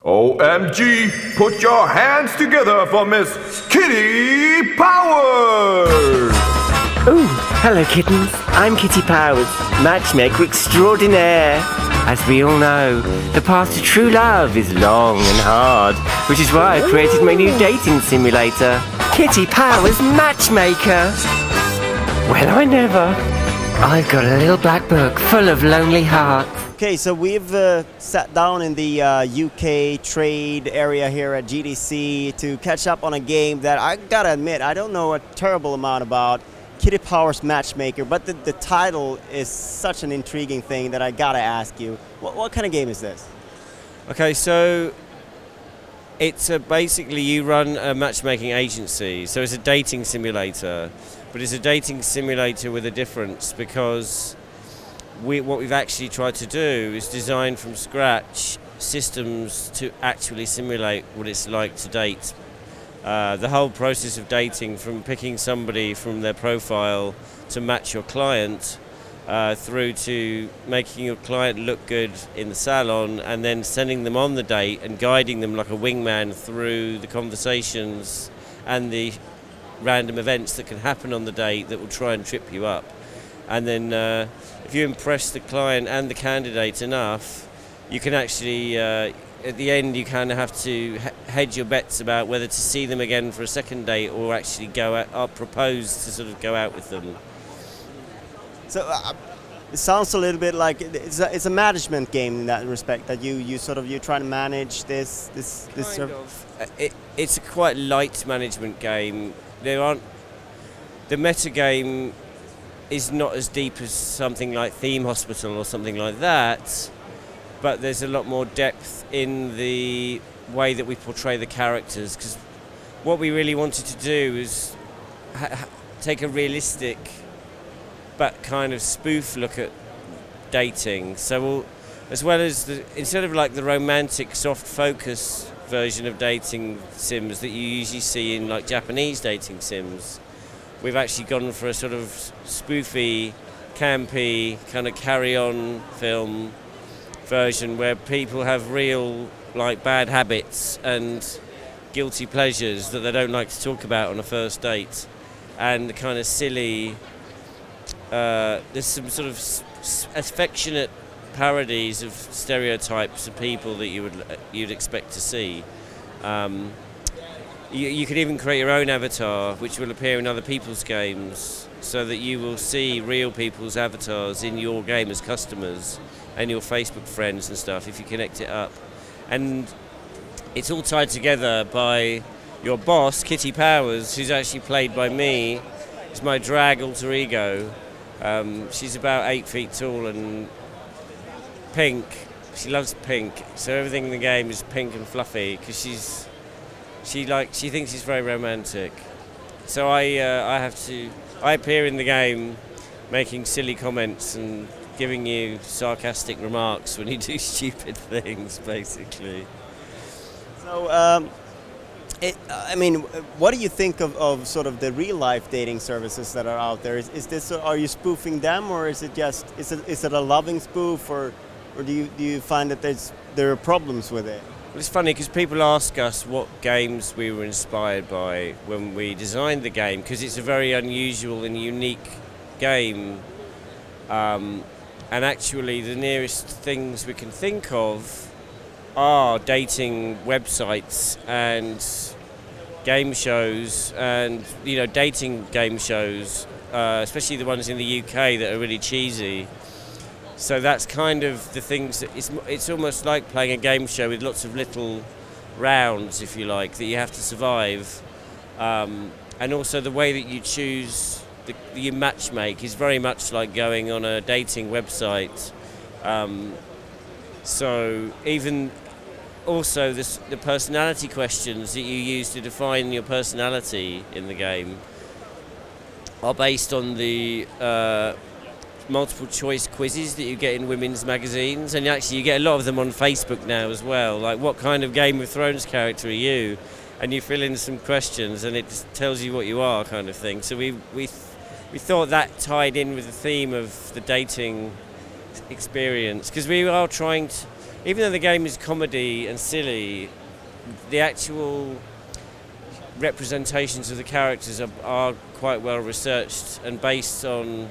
OMG, put your hands together for Miss Kitty Powers! Ooh, hello kittens. I'm Kitty Powers, matchmaker extraordinaire. As we all know, the path to true love is long and hard, which is why I created my new dating simulator, Kitty Powers Matchmaker. Well, I never. I've got a little black book full of lonely hearts. Okay, so we've sat down in the UK trade area here at GDC to catch up on a game that I gotta admit, I don't know a terrible amount about, Kitty Powers Matchmaker, but the title is such an intriguing thing that I gotta ask you, what kind of game is this? Okay, so it's basically you run a matchmaking agency, so it's a dating simulator, but it's a dating simulator with a difference because what we've actually tried to do is design from scratch systems to actually simulate what it's like to date. The whole process of dating, from picking somebody from their profile to match your client, through to making your client look good in the salon and then sending them on the date and guiding them like a wingman through the conversations and the random events that can happen on the date that will try and trip you up. And then if you impress the client and the candidate enough, you can actually, at the end, you kind of have to hedge your bets about whether to see them again for a second date or actually go out, or propose to sort of go out with them. So it sounds a little bit like it's a management game in that respect, that you try to manage this. It's a quite light management game. The meta game is not as deep as something like Theme Hospital or something like that, but there's a lot more depth in the way that we portray the characters, because what we really wanted to do is take a realistic but kind of spoof look at dating. So as well as instead of like the romantic soft focus version of dating sims that you usually see in like Japanese dating sims, we've actually gone for a sort of spoofy, campy, kind of carry-on film version where people have real, like, bad habits and guilty pleasures that they don't like to talk about on a first date, and kind of silly. There's some sort of affectionate parodies of stereotypes of people that you'd expect to see. You can even create your own avatar, which will appear in other people's games, so that you will see real people's avatars in your game as customers and your Facebook friends and stuff if you connect it up. And it's all tied together by your boss, Kitty Powers, who's actually played by me. It's my drag alter ego. She's about 8 feet tall and pink. She loves pink, so everything in the game is pink and fluffy because she thinks she's very romantic. So I appear in the game making silly comments and giving you sarcastic remarks when you do stupid things, basically. So, I mean, what do you think of sort of the real life dating services that are out there? Is this, are you spoofing them, or is it just, is it a loving spoof, or do you find that there are problems with it? Well, it's funny because people ask us what games we were inspired by when we designed the game, because it's a very unusual and unique game. And actually the nearest things we can think of are dating websites and game shows, and dating game shows, especially the ones in the UK that are really cheesy. So that's kind of the things that it's almost like playing a game show with lots of little rounds, if you like, that you have to survive. And also the way that you choose, you matchmake is very much like going on a dating website. So even also the personality questions that you use to define your personality in the game are based on the multiple choice quizzes that you get in women's magazines, and actually you get a lot of them on Facebook now as well, like what kind of Game of Thrones character are you, and you fill in some questions and it just tells you what you are, kind of thing. So we thought that tied in with the theme of the dating experience, because we are trying to, even though the game is comedy and silly, the actual representations of the characters are quite well researched and based on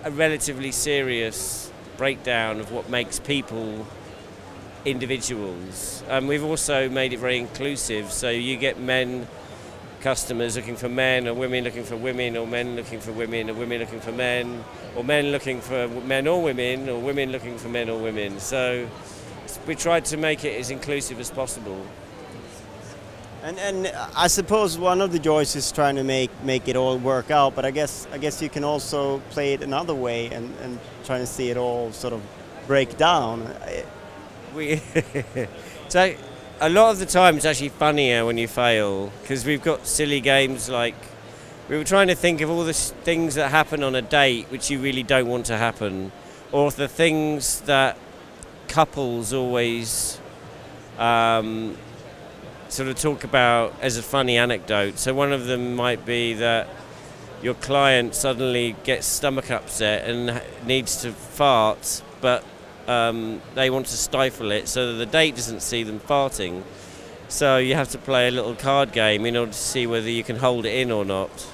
a relatively serious breakdown of what makes people individuals. We've also made it very inclusive, so you get men customers looking for men, or women looking for women, or men looking for women, or women looking for men, or men looking for men or women looking for men or women. So we tried to make it as inclusive as possible. And I suppose one of the joys is trying to make it all work out, but I guess you can also play it another way and trying to see it all sort of break down. So a lot of the time it's actually funnier when you fail, because we've got silly games like, we were trying to think of all the things that happen on a date which you really don't want to happen, or the things that couples always sort of talk about as a funny anecdote. So one of them might be that your client suddenly gets stomach upset and needs to fart, but they want to stifle it so that the date doesn't see them farting. So you have to play a little card game in order to see whether you can hold it in or not.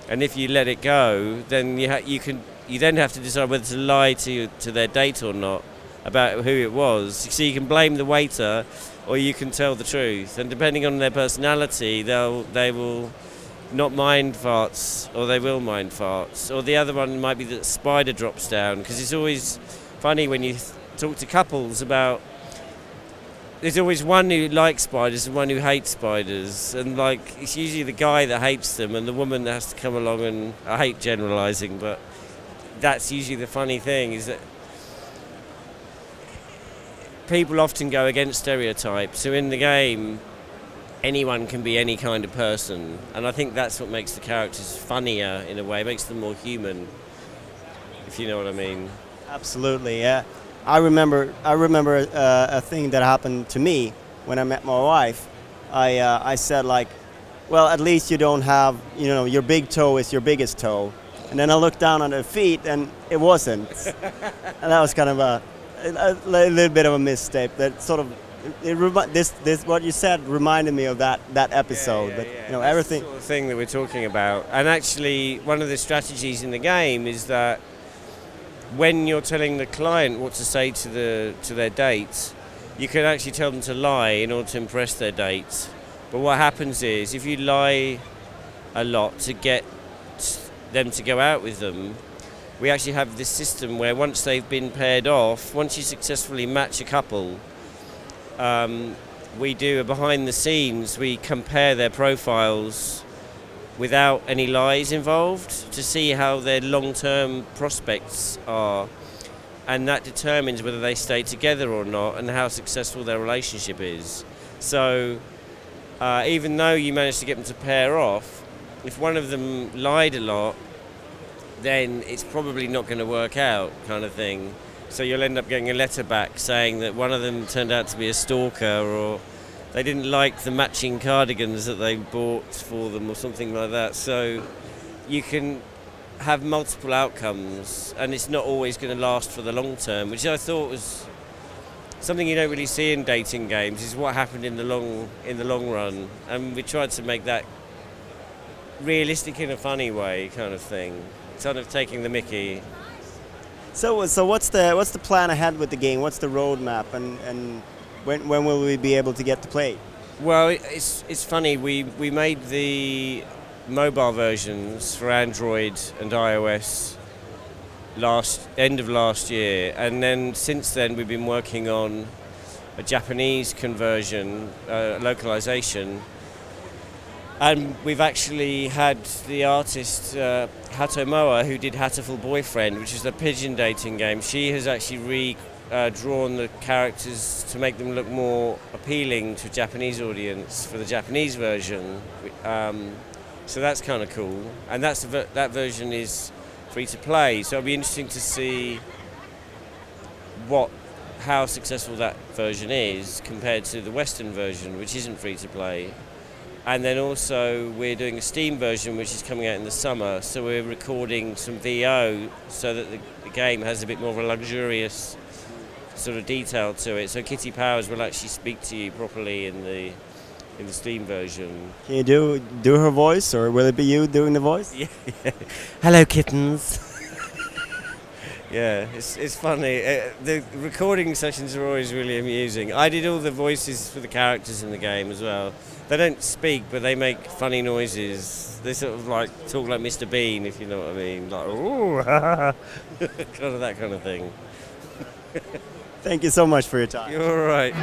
And if you let it go, then you then have to decide whether to lie to their date or not about who it was. So you can blame the waiter, or you can tell the truth. And depending on their personality, they will not mind farts, or they will mind farts. Or the other one might be that the spider drops down, because it's always funny when you talk to couples about, there's always one who likes spiders and one who hates spiders, and like it's usually the guy that hates them and the woman that has to come along, and I hate generalizing, but that's usually the funny thing, is that people often go against stereotypes. So in the game, anyone can be any kind of person, and I think that's what makes the characters funnier in a way, it makes them more human, if you know what I mean. Absolutely, yeah. I remember a thing that happened to me when I met my wife. I said like, well, at least you don't have, your big toe is your biggest toe. And then I looked down on her feet and it wasn't. And that was kind of a little bit of a mistake. That sort of, this what you said reminded me of that episode. Yeah, that, That's everything. the sort of thing that we're talking about. And actually, one of the strategies in the game is that when you're telling the client what to say to their date, you can actually tell them to lie in order to impress their date. But what happens is, if you lie a lot to get them to go out with them, we actually have this system where once they've been paired off, once you successfully match a couple, we do a behind the scenes, we compare their profiles without any lies involved to see how their long-term prospects are, and that determines whether they stay together or not and how successful their relationship is. So even though you manage to get them to pair off, if one of them lied a lot, then it's probably not going to work out, kind of thing. So you'll end up getting a letter back saying that one of them turned out to be a stalker, or they didn't like the matching cardigans that they bought for them, or something like that. So you can have multiple outcomes, and it's not always going to last for the long term, which I thought was something you don't really see in dating games, is what happened in the long run. And we tried to make that realistic in a funny way, kind of thing, sort of taking the mickey. So what's the plan ahead with the game? What's the roadmap, and when will we be able to get to play? Well, it's funny. We made the mobile versions for Android and iOS end of last year, and then since then we've been working on a Japanese conversion, localization, and we've actually had the artist Hato Moa, who did Hatoful Boyfriend, which is a pigeon dating game. She has actually drawn the characters to make them look more appealing to a Japanese audience for the Japanese version. So that's kind of cool, and that version is free to play. So it'll be interesting to see how successful that version is compared to the Western version, which isn't free to play. And then also we're doing a Steam version which is coming out in the summer, so we're recording some VO so that the game has a bit more of a luxurious sort of detail to it. So Kitty Powers will actually speak to you properly in the Steam version. Can you do her voice, or will it be you doing the voice? Yeah. Hello, kittens. Yeah, it's funny. The recording sessions are always really amusing. I did all the voices for the characters in the game as well. They don't speak, but they make funny noises. They sort of like talk like Mr. Bean, if you know what I mean. Like, ooh, kind of that kind of thing. Thank you so much for your time. You're all right.